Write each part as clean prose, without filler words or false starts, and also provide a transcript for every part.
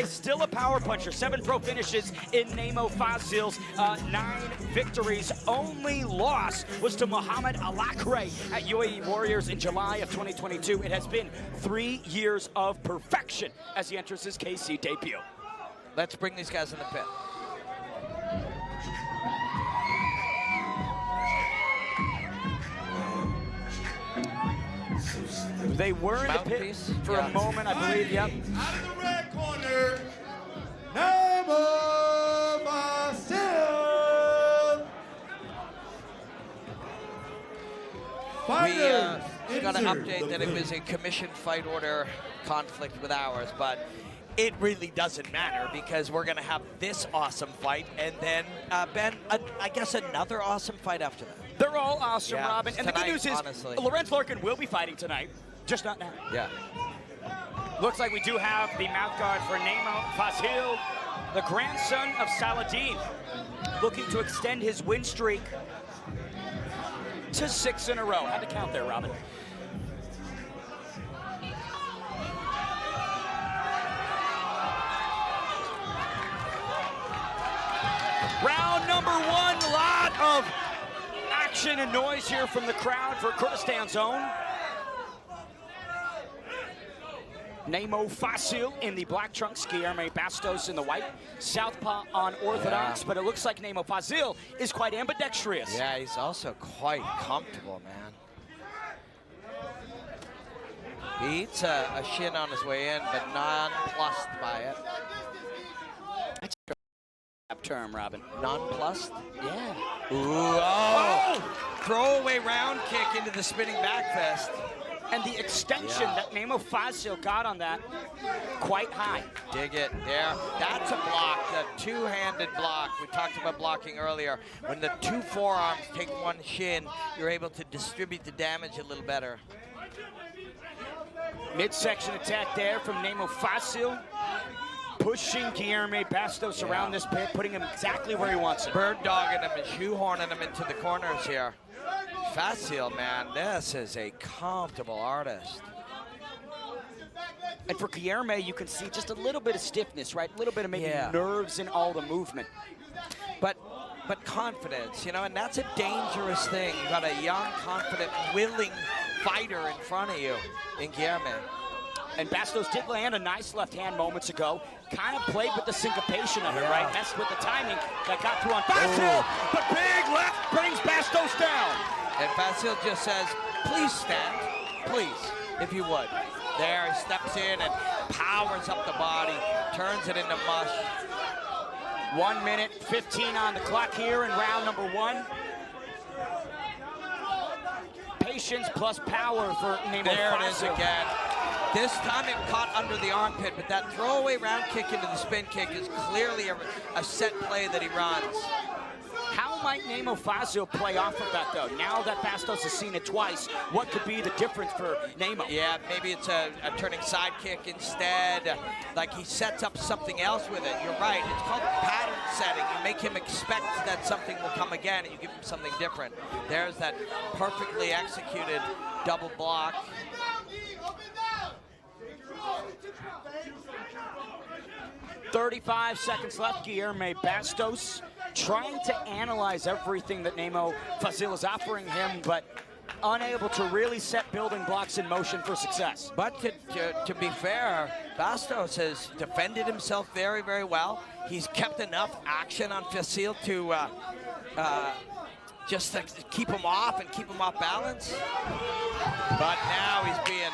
Guiarme still a power puncher. 7 pro finishes in namo Fazil's 9 victories. Only loss was to Muhammad Alakre at UAE Warriors in July of 2022. It has been 3 years of perfection as he enters his KC debut. Let's bring these guys in the pit. They were in the pit for a moment, I believe, yep. Out of the red corner, namo fazil. We got an update that it was a commission fight order conflict with ours, but it really doesn't matter because we're going to have this awesome fight and then, Ben, I guess another awesome fight after that. They're all awesome, Yeah, Robin. And the good news is, honestly. Lorenz Larkin will be fighting tonight, just not now. Yeah. Looks like we do have the mouth guard for namo Fazil, the grandson of Saladin, looking to extend his win streak to 6 in a row. Had to count there, Robin. Round number 1, lot of action and noise here from the crowd for Kurdistan's own. Namo Fazil in the black trunks, Guiarme Bastos in the white. Southpaw on orthodox, but it looks like Namo Fazil is quite ambidextrous. Yeah, he's also quite comfortable, man. He eats a shin on his way in, but nonplussed by it. That's a term, Robin. Nonplussed? Yeah. Ooh, oh! Throwaway round kick into the spinning back fist. And the extension that namo Fazil got on that, quite high. Dig it there. That's a block, the two-handed block. We talked about blocking earlier. When the 2 forearms take 1 shin, you're able to distribute the damage a little better. Midsection attack there from namo Fazil, pushing Guiarme Bastos around this pit, putting him exactly where he wants it. Bird dogging him and shoehorning him into the corners here. Fazil, man, this is a comfortable artist. And for Guiarme, you can see just a little bit of stiffness, right? A little bit of maybe nerves in all the movement. But confidence, you know, and that's a dangerous thing. You got a young, confident, willing fighter in front of you in Guiarme. And Bastos did land a nice left hand moments ago. Kind of played with the syncopation of it, right? Messed with the timing that got through on Fazil. But big left brings Bastos down. And Fazil just says, please stand, please, if you would. There, he steps in and powers up the body, turns it into mush. 1 minute, 15 on the clock here in round number 1. Patience plus power for namo Fazil. There it is again. This time it caught under the armpit, but that throwaway round kick into the spin kick is clearly a set play that he runs. How might namo Fazil play off of that, though? Now that Bastos has seen it twice, what could be the difference for Namo? Yeah, maybe it's a turning side kick instead. Like he sets up something else with it. You're right. It's called pattern setting. You make him expect that something will come again, and you give him something different. There's that perfectly executed double block. 35 seconds left. Guiarme Bastos trying to analyze everything that namo Fazil is offering him, but unable to really set building blocks in motion for success. But to be fair, Bastos has defended himself very, very well. He's kept enough action on Fazil to just to keep him off and keep him off balance. But now he's being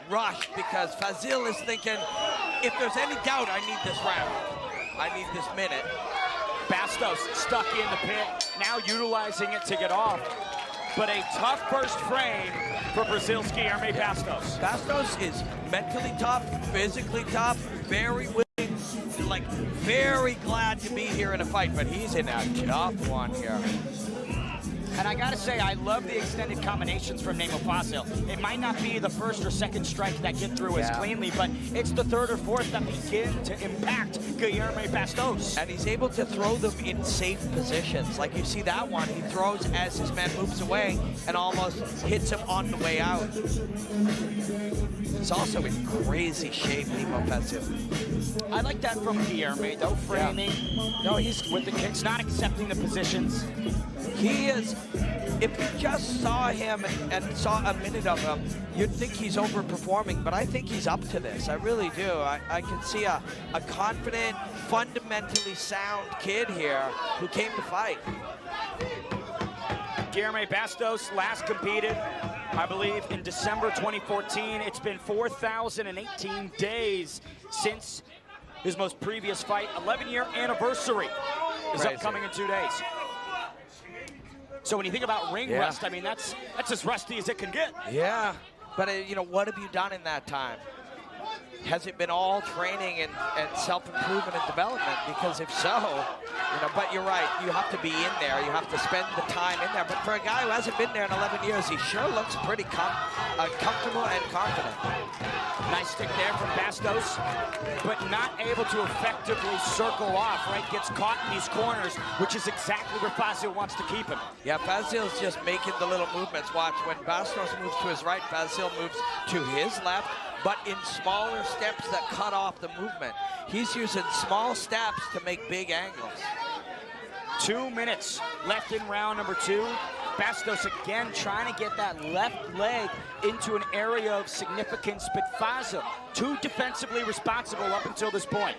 rushed because Fazil is thinking, if there's any doubt, I need this round. I need this minute. Bastos stuck in the pit, now utilizing it to get off. But a tough first frame for Brazil's Guiarme Bastos. Bastos is mentally tough, physically tough, very willing, like very glad to be here in a fight, but he's in a tough one here. And I gotta say, I love the extended combinations from Namo Fazil. It might not be the first or second strike that get through as cleanly, but it's the third or fourth that begin to impact Guilherme Bastos. And he's able to throw them in safe positions. Like you see that one, he throws as his man moves away and almost hits him on the way out. He's also in crazy shape, Namo Fazil. I like that from Guilherme, though, framing. No, he's with the kicks, not accepting the positions. He is, if you just saw him and saw a minute of him, you'd think he's overperforming, but I think he's up to this. I really do. I can see a confident, fundamentally sound kid here who came to fight. Guilherme Bastos last competed, I believe, in December 2014. It's been 4,018 days since his most previous fight. 11-year anniversary is upcoming in 2 days. So when you think about ring rust, I mean, that's as rusty as it can get. Yeah, but you know, what have you done in that time? Has it been all training and self-improvement and development? Because if so, you know, but you're right, you have to be in there, you have to spend the time in there. But for a guy who hasn't been there in 11 years, he sure looks pretty comfortable and confident. Nice stick there from Bastos, but not able to effectively circle off, right? Gets caught in these corners, which is exactly where Fazil wants to keep him. Yeah, Fazil's just making the little movements. Watch, when Bastos moves to his right, Fazil moves to his left, but in smaller steps that cut off the movement. He's using small steps to make big angles. 2 minutes left in round number 2. Bastos again trying to get that left leg into an area of significance, but Fazil too defensively responsible up until this point.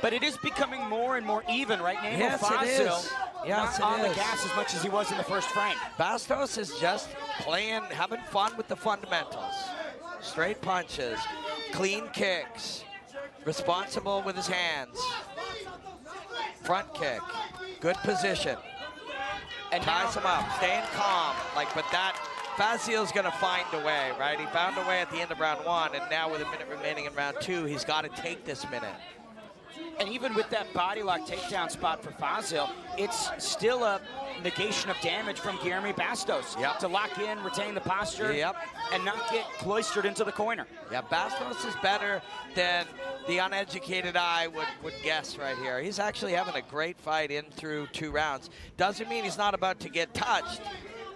But it is becoming more and more even, right? Namo Fazil not on the gas as much as he was in the first frame. Bastos is just playing, having fun with the fundamentals. Straight punches, clean kicks, responsible with his hands. Front kick, good position. And ties him up, staying calm. But that, Fazil's gonna find a way, right? He found a way at the end of round 1, and now with a minute remaining in round 2, he's gotta take this minute. And even with that body lock takedown spot for Fazil, it's still a negation of damage from Guilherme Bastos to lock in, retain the posture, and not get cloistered into the corner. Yeah, Bastos is better than the uneducated eye would guess right here. He's actually having a great fight in through 2 rounds. Doesn't mean he's not about to get touched,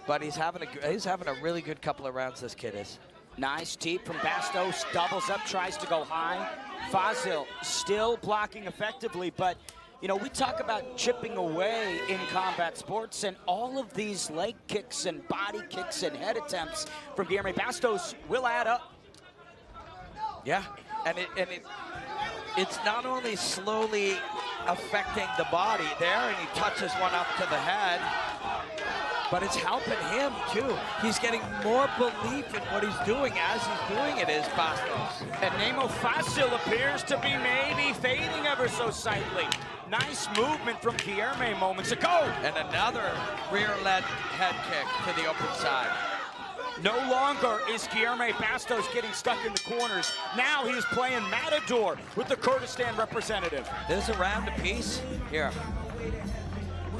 but he's having a really good couple of rounds, this kid is. Nice teep from Bastos, doubles up, tries to go high. Fazil still blocking effectively, but you know, we talk about chipping away in combat sports, and all of these leg kicks and body kicks and head attempts from Guilherme Bastos will add up. Yeah, and it's not only slowly affecting the body there, and he touches one up to the head, but it's helping him too. He's getting more belief in what he's doing as he's doing it, is Bastos. And Namo Fazil appears to be maybe fading ever so slightly. Nice movement from Guilherme moments ago. And another rear-led head kick to the open side. No longer is Guilherme Bastos getting stuck in the corners. Now he's playing Matador with the Kurdistan representative. There's a round apiece here.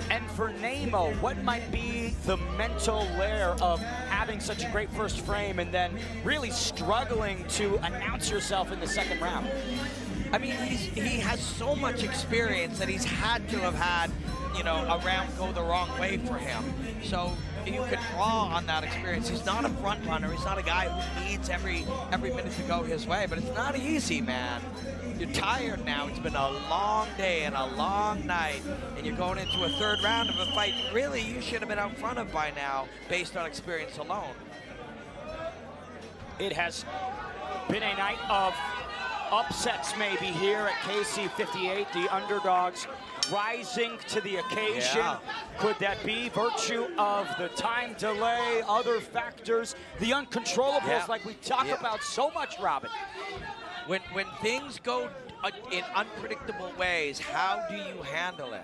And for Namo, what might be the mental layer of having such a great first frame and then really struggling to announce yourself in the second round? I mean, he has so much experience that he's had to have had, you know, a round go the wrong way for him. So you can draw on that experience. He's not a front runner. He's not a guy who needs every minute to go his way, but it's not easy, man. You're tired now. It's been a long day and a long night, and you're going into a third round of a fight really you should have been out front of by now based on experience alone. It has been a night of upsets maybe here at KC 58. The underdogs rising to the occasion. Yeah. Could that be virtue of the time delay, other factors, the uncontrollables like we talk about so much, Robin? When things go in unpredictable ways, how do you handle it?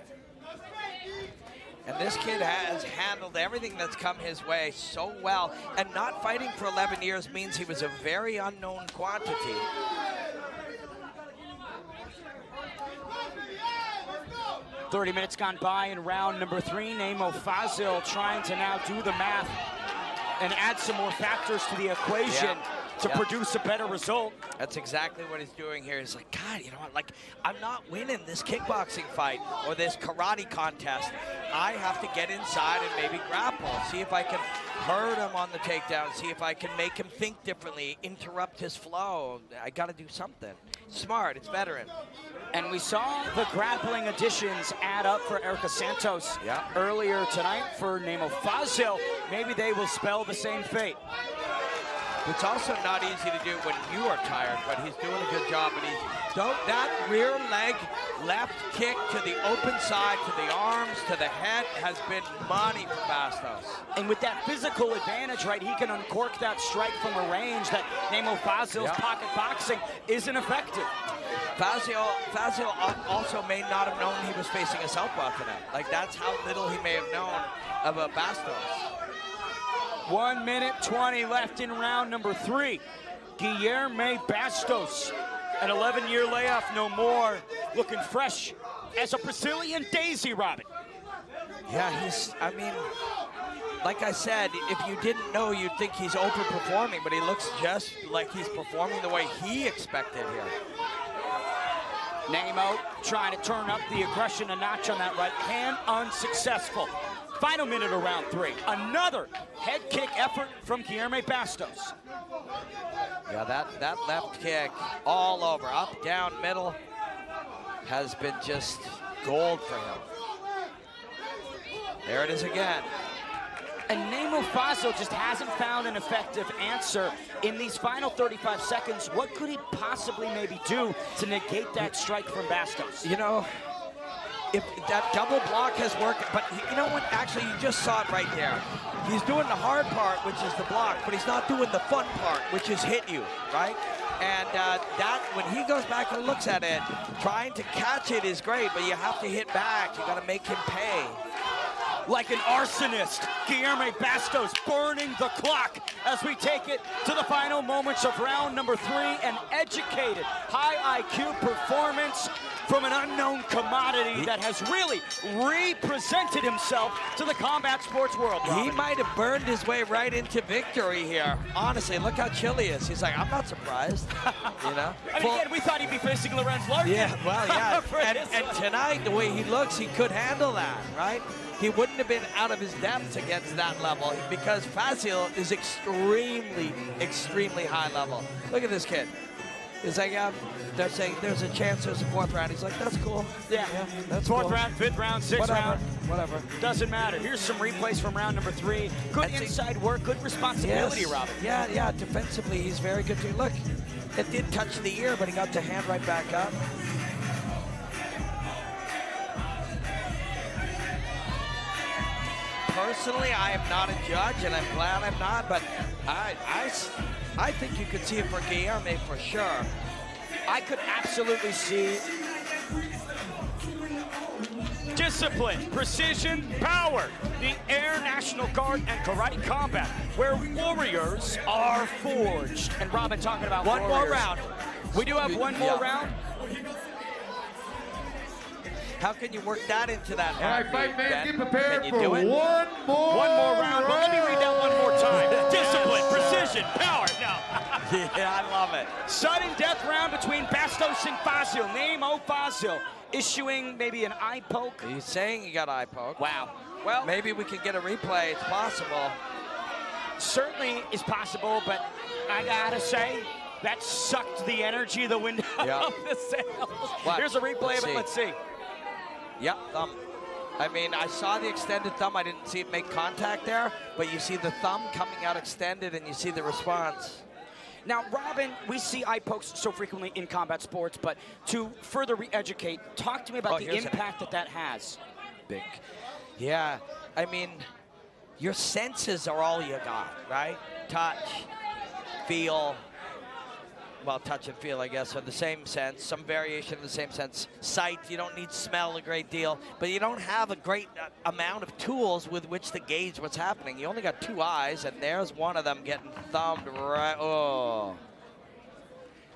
And this kid has handled everything that's come his way so well. And not fighting for 11 years means he was a very unknown quantity. 30 minutes gone by in round number 3. Namo Fazil trying to now do the math and add some more factors to the equation to produce a better result. That's exactly what he's doing here. He's like, God, you know what? Like, I'm not winning this kickboxing fight or this karate contest. I have to get inside and maybe grapple, see if I can hurt him on the takedown, see if I can make him think differently, interrupt his flow. I got to do something. Smart, it's veteran. And we saw the grappling additions add up for Erica Santos earlier tonight for Namo Fazil. Maybe they will spell the same fate. It's also not easy to do when you are tired, but he's doing a good job. And that rear leg left kick to the open side, to the arms, to the head has been money for Bastos. And with that physical advantage, right, he can uncork that strike from a range that Namo Fazil's pocket boxing isn't effective. Fazil also may not have known he was facing a southpaw tonight. Like, that's how little he may have known of a Bastos. 1 minute 20 left in round number 3. Guilherme Bastos, an 11-year layoff, no more, looking fresh as a Brazilian daisy, Robin. Yeah, I mean, like I said, if you didn't know, you'd think he's overperforming, but he looks just like he's performing the way he expected here. Namo trying to turn up the aggression a notch on that right hand, unsuccessful. Final minute of round 3. Another head kick effort from Guilherme Bastos. Yeah, that left kick all over, up, down, middle, has been just gold for him. There it is again. And Namo Fazil just hasn't found an effective answer in these final 35 seconds. What could he possibly maybe do to negate that strike from Bastos? You know, if that double block has worked, but you know what? Actually, you just saw it right there. He's doing the hard part, which is the block, but he's not doing the fun part, which is hit you, right? And that, when he goes back and looks at it, trying to catch it is great, but you have to hit back. You got to make him pay. Like an arsonist, Guilherme Bastos burning the clock as we take it to the final moments of round number 3. An educated, high IQ performance from an unknown commodity that has really represented himself to the combat sports world, Robin. He might have burned his way right into victory here. Honestly, look how chill he is. He's like, I'm not surprised, you know? I mean, again, we thought he'd be facing Lorenz Larkin. Yeah, well, yeah. and tonight, the way he looks, he could handle that, right? He wouldn't have been out of his depth against that level because Fazil is extremely, extremely high level. Look at this kid. He's like, they're saying there's a chance there's a 4th round. He's like, that's cool. Yeah, that's 4th cool. round, 5th round, 6th round. Whatever. Doesn't matter. Here's some replays from round number 3. Good inside work, good responsibility, Robin. Yeah, defensively, he's very good too. Look, it did touch the ear, but he got the hand right back up. Personally, I am not a judge, and I'm glad I'm not, but I think you could see it for Guilherme for sure. I could absolutely see discipline, precision, power. The Air National Guard and Karate Combat, where warriors are forged. And Robin, talking about one warriors, more round. We do have one more round. How can you work that into that? All right, fight man, get prepared for one more round. But let me read that one more time. Discipline, precision, power. No. Yeah, I love it. Sudden death round between Bastos and Fazil. Namo Fazil issuing maybe an eye poke. He's saying he got eye poke. Wow. Well, maybe we can get a replay. It's possible. Certainly is possible, but I gotta say, that sucked the energy, the wind out of the sails. Here's a replay of it. Let's see. Yep, thumb. I mean, I saw the extended thumb. I didn't see it make contact there, but you see the thumb coming out extended, and you see the response. Now, Robin, we see eye pokes so frequently in combat sports, but to further re-educate, talk to me about the impact that has. Big. Yeah, I mean, your senses are all you got, right? Touch, feel. Well, touch and feel, I guess, are the same sense. Some variation of the same sense. Sight, you don't need smell a great deal, but you don't have a great amount of tools with which to gauge what's happening. You only got 2 eyes, and there's one of them getting thumbed right. Oh.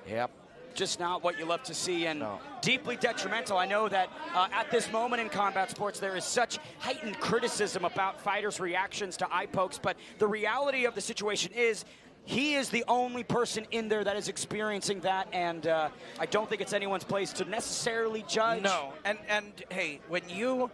Yep. just not what you love to see, and No. deeply detrimental. I know that at this moment in combat sports, there is such heightened criticism about fighters' reactions to eye pokes, but the reality of the situation is he is the only person in there that is experiencing that, and I don't think it's anyone's place to necessarily judge. No, and hey, when you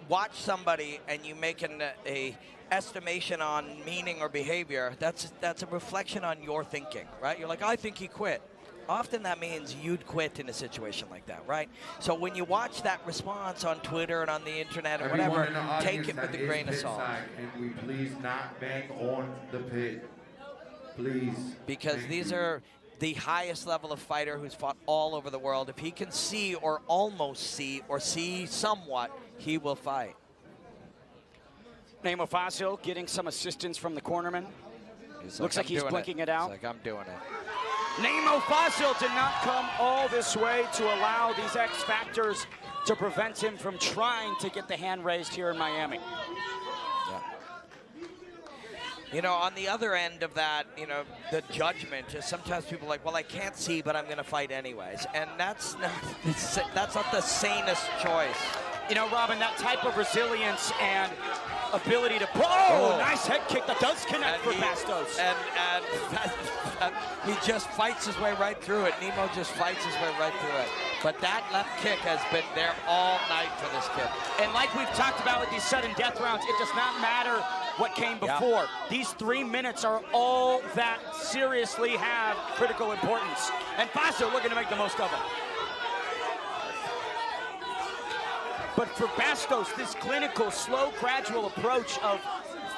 watch somebody and you make a estimation on meaning or behavior, that's a reflection on your thinking, right? You're like, I think he quit. Often that means you'd quit in a situation like that, right? So when you watch that response on Twitter and on the internet or whatever, take it with a grain of salt. Can we please not bang on the pit? Please. Because Thank these you. are the highest level of fighter who's fought all over the world. If he can see or almost see or see somewhat, he will fight. Namo Fazil getting some assistance from the cornerman. Looks like he's blinking it out. He's like, I'm doing it. Namo Fazil did not come all this way to allow these X factors to prevent him from trying to get the hand raised here in Miami. Yeah. You know, on the other end of that, you know, the judgment is sometimes people are like, well, I can't see, but I'm going to fight anyways. And that's not the sanest choice. You know, Robin, that type of resilience and ability to nice head kick that does connect for Bastos. And he just fights his way right through it. Nemo just fights his way right through it. But that left kick has been there all night for this kid. And like we've talked about with these sudden death rounds, it does not matter what came before. These 3 minutes are all that seriously have critical importance. And Fazil looking to make the most of it. But for Bastos, this clinical, slow, gradual approach of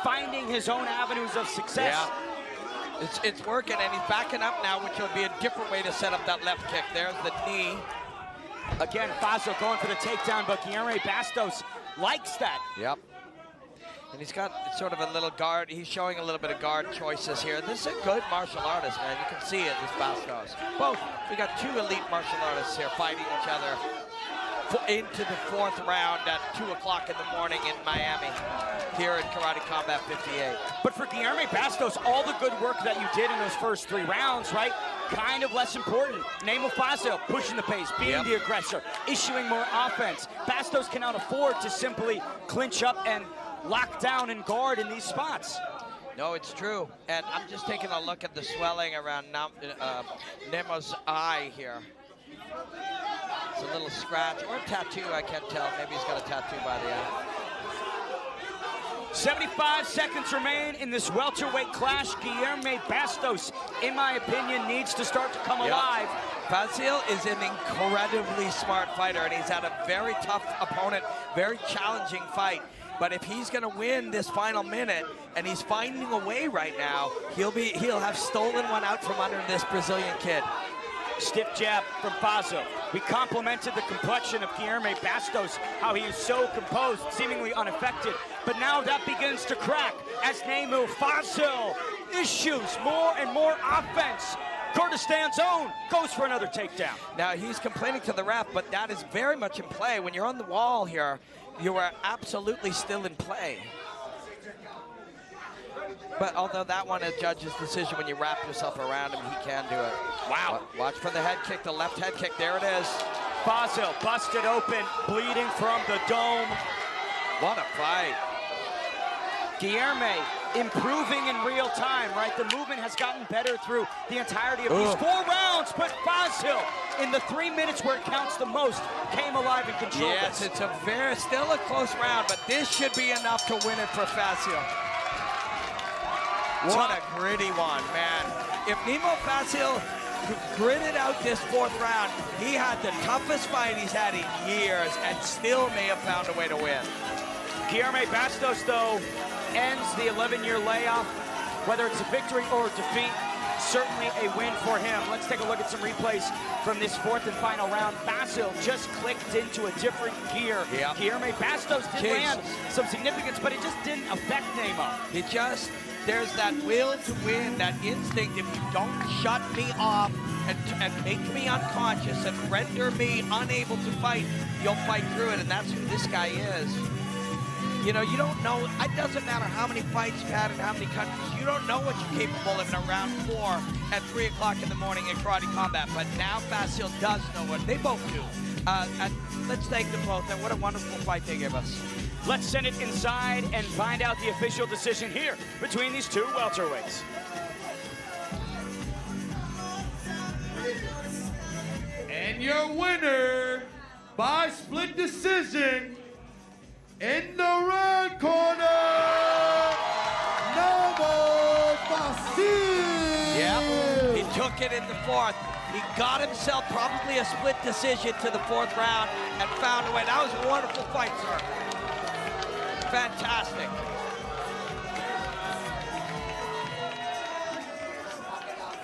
finding his own avenues of success. Yeah. It's working, and he's backing up now, which will be a different way to set up that left kick. There's the knee. Again, Fazil going for the takedown, but Guilherme Bastos likes that. Yep. And he's got sort of a little guard. He's showing a little bit of guard choices here. This is a good martial artist, man. You can see it, this Bastos. Both. We got two elite martial artists here fighting each other into the 4th round at 2 o'clock in the morning in Miami here in Karate Combat 58. But for Guilherme Bastos, all the good work that you did in those first 3 rounds, right, kind of less important. Namo Fazil pushing the pace, being the aggressor, issuing more offense. Bastos cannot afford to simply clinch up and lock down and guard in these spots. No, it's true. And I'm just taking a look at the swelling around Nemo's eye here. It's a little scratch or a tattoo, I can't tell. Maybe he's got a tattoo by the eye. 75 seconds remain in this welterweight clash. Guilherme Bastos, in my opinion, needs to start to come alive. Fazil is an incredibly smart fighter, and he's had a very tough opponent, very challenging fight. But if he's going to win this final minute, and he's finding a way right now, he'll have stolen one out from under this Brazilian kid. Stiff jab from Fazil. We complimented the complexion of Guilherme Bastos, how he is so composed, seemingly unaffected. But now that begins to crack as Namo Fazil issues more and more offense. Kurdistan's own goes for another takedown. Now he's complaining to the ref, but that is very much in play. When you're on the wall here, you are absolutely still in play. But although that one is judge's decision, when you wrap yourself around him, he can do it. Wow. Watch for the head kick, the left head kick. There it is. Fazil busted open, bleeding from the dome. What a fight. Guilherme improving in real time, right? The movement has gotten better through the entirety of these 4 rounds, but Fazil, in the 3 minutes where it counts the most, came alive and controlled Yes, this. it's still a close round, but this should be enough to win it for Fazil. What a gritty one, man. If Namo Fazil gritted out this 4th round, he had the toughest fight he's had in years and still may have found a way to win. Guilherme Bastos, though, ends the 11-year layoff. Whether it's a victory or a defeat, certainly a win for him. Let's take a look at some replays from this 4th and final round. Fazil just clicked into a different gear. Yep. Guilherme Bastos did land some significance, but it just didn't affect Namo. There's that will to win, that instinct. If you don't shut me off and make me unconscious and render me unable to fight, you'll fight through it, and that's who this guy is. You know, you don't know, it doesn't matter how many fights you've had in how many countries, you don't know what you're capable of in a round 4 at 3 o'clock in the morning in karate combat. But now Fazil does know what they both do. And let's thank them both, and what a wonderful fight they gave us. Let's send it inside and find out the official decision here between these two welterweights. And your winner by split decision in the red corner, namo, fazil. Yeah, he took it in the 4th. He got himself probably a split decision to the 4th round and found a way. That was a wonderful fight, sir. Fantastic.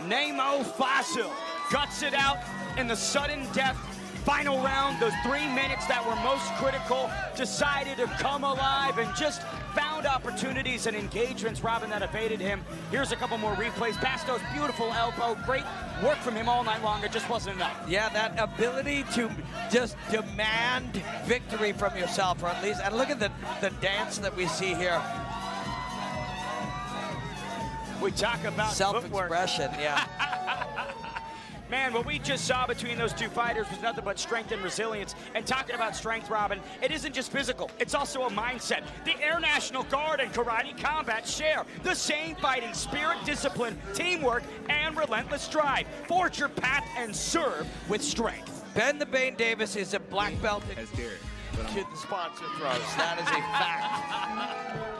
Namo Fazil guts it out in the sudden death final round. Those 3 minutes that were most critical, decided to come alive and just found opportunities and engagements, Robin, that evaded him. Here's a couple more replays. Bastos, beautiful elbow, great work from him all night long. It just wasn't enough. Yeah, that ability to just demand victory from yourself, or at least, and look at the dance that we see here. We talk about self-expression, yeah. Man, what we just saw between those two fighters was nothing but strength and resilience. And talking about strength, Robin, it isn't just physical, it's also a mindset. The Air National Guard and karate combat share the same fighting spirit, discipline, teamwork, and relentless drive. Forge your path and serve with strength. Ben the Bane Davis is a black belt to the sponsor throws. That is a fact.